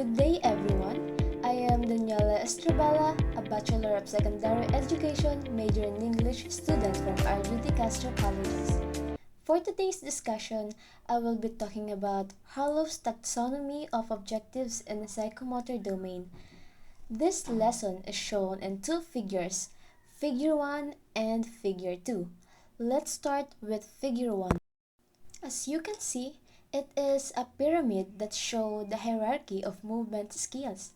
Good day, everyone. I am Daniela Estrabala, a Bachelor of Secondary Education major in English student from RGT Castro Colleges. For today's discussion, I will be talking about Harlow'S taxonomy of objectives in the psychomotor domain. This lesson is shown in two figures, Figure 1 and Figure 2. Let's start with Figure 1. As you can see, it is a pyramid that shows the hierarchy of movement skills.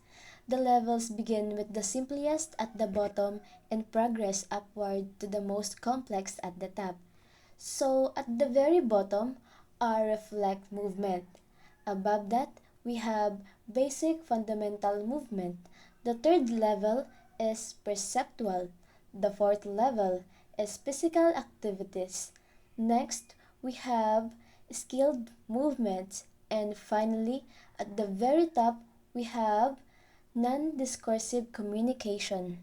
The levels begin with the simplest at the bottom and progress upward to the most complex at the top. So at the very bottom are reflect movement. Above that, we have basic fundamental movement. The third level is perceptual. The fourth level is physical activities. Next, we have skilled movements. And finally, at the very top, we have non-discursive communication.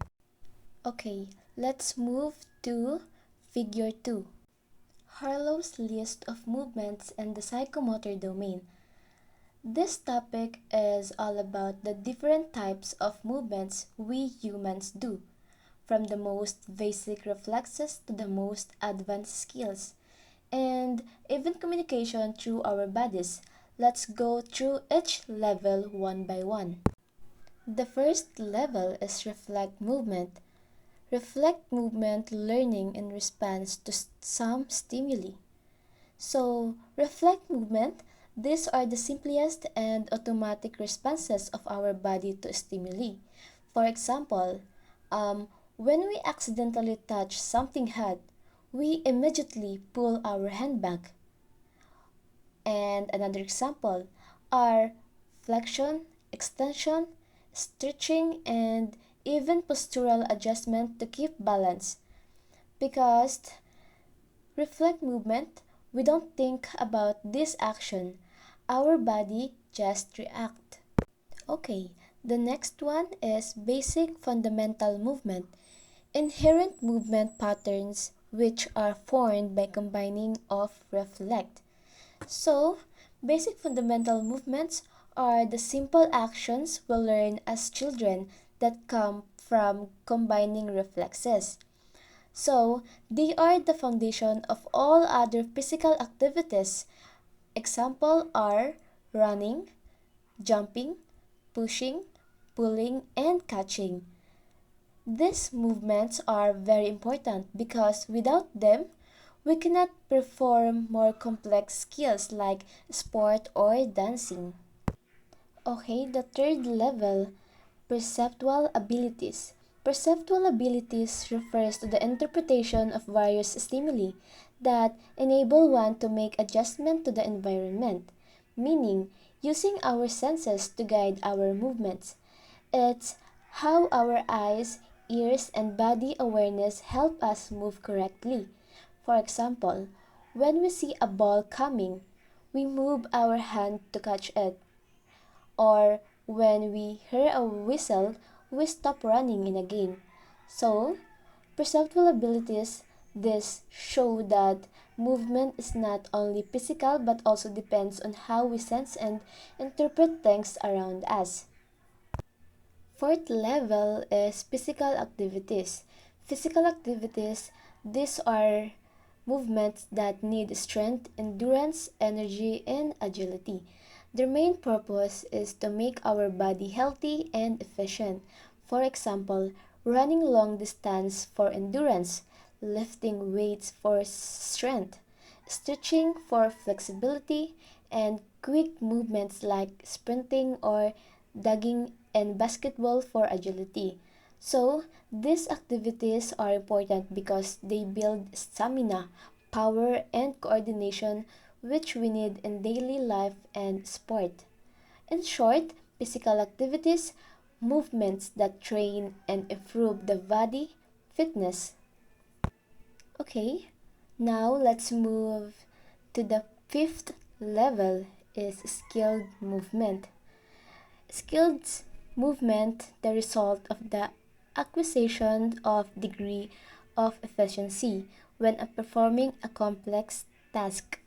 Okay, let's move to Figure 2. Harlow's list of movements in the psychomotor domain. This topic is all about the different types of movements we humans do, from the most basic reflexes to the most advanced skills, and even communication through our bodies. Let's go through each level one by one. The first level is reflect movement. Reflect movement learning in response to some stimuli. So, reflect movement, these are the simplest and automatic responses of our body to stimuli. For example, when we accidentally touch something hot, we immediately pull our hand back. And another example are flexion, extension, stretching, and even postural adjustment to keep balance. Because reflect movement, we don't think about this action. Our body just react. Okay, the next one is basic fundamental movement. Inherent movement patterns which are formed by combining of reflect. So, basic fundamental movements are the simple actions we learn as children that come from combining reflexes. So, they are the foundation of all other physical activities. Example are running, jumping, pushing, pulling, and catching. These movements are very important because without them, we cannot perform more complex skills like sport or dancing. Okay, the third level, perceptual abilities. Perceptual abilities refers to the interpretation of various stimuli that enable one to make adjustment to the environment, meaning using our senses to guide our movements. It's how our eyes, ears, and body awareness help us move correctly. For example, when we see a ball coming, we move our hand to catch it. Or when we hear a whistle, we stop running in a game. So, perceptual abilities, this show that movement is not only physical but also depends on how we sense and interpret things around us. Fourth level is physical activities. Physical activities, these are movements that need strength, endurance, energy, and agility. Their main purpose is to make our body healthy and efficient. For example, running long distance for endurance, lifting weights for strength, stretching for flexibility, and quick movements like sprinting or dagging and basketball for agility. So, these activities are important because they build stamina, power, and coordination which we need in daily life and sport. In short, physical activities, movements that train and improve the body, fitness. Okay, now let's move to the fifth level is skilled movement. Skilled movement, the result of the acquisition of degree of efficiency when performing a complex task.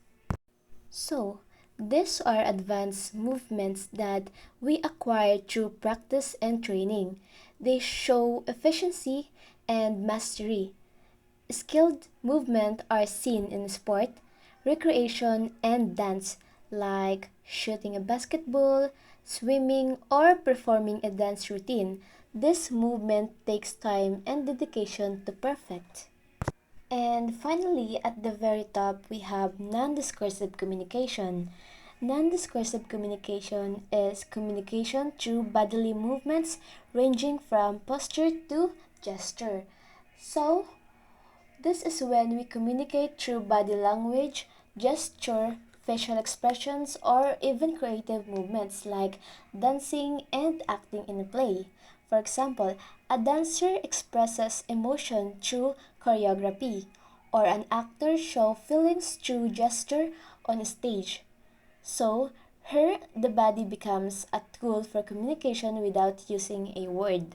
So, These are advanced movements that we acquire through practice and training. They show efficiency and mastery. Skilled movements are seen in sport, recreation, and dance, like shooting a basketball, swimming, or performing a dance routine. This movement takes time and dedication to perfect. And finally, at the very top, we have non-discursive communication. Non-discursive communication is communication through bodily movements ranging from posture to gesture. So, this is when we communicate through body language, gesture, facial expressions, or even creative movements like dancing and acting in a play. For example, a dancer expresses emotion through choreography, or an actor shows feelings through gesture on a stage. So, here the body becomes a tool for communication without using a word.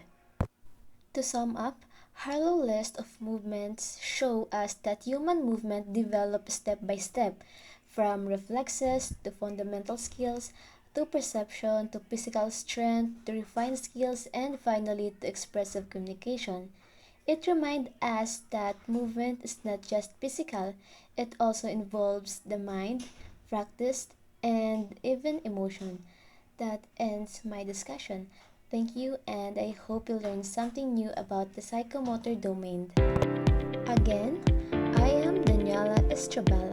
To sum up, Harlow's list of movements show us that human movement develops step by step, from reflexes to fundamental skills, to perception, to physical strength, to refined skills, and finally to expressive communication. It reminds us that movement is not just physical, it also involves the mind, practice, and even emotion. That ends my discussion. Thank you, and I hope you learned something new about the psychomotor domain. Again, I am Daniela Estrabella.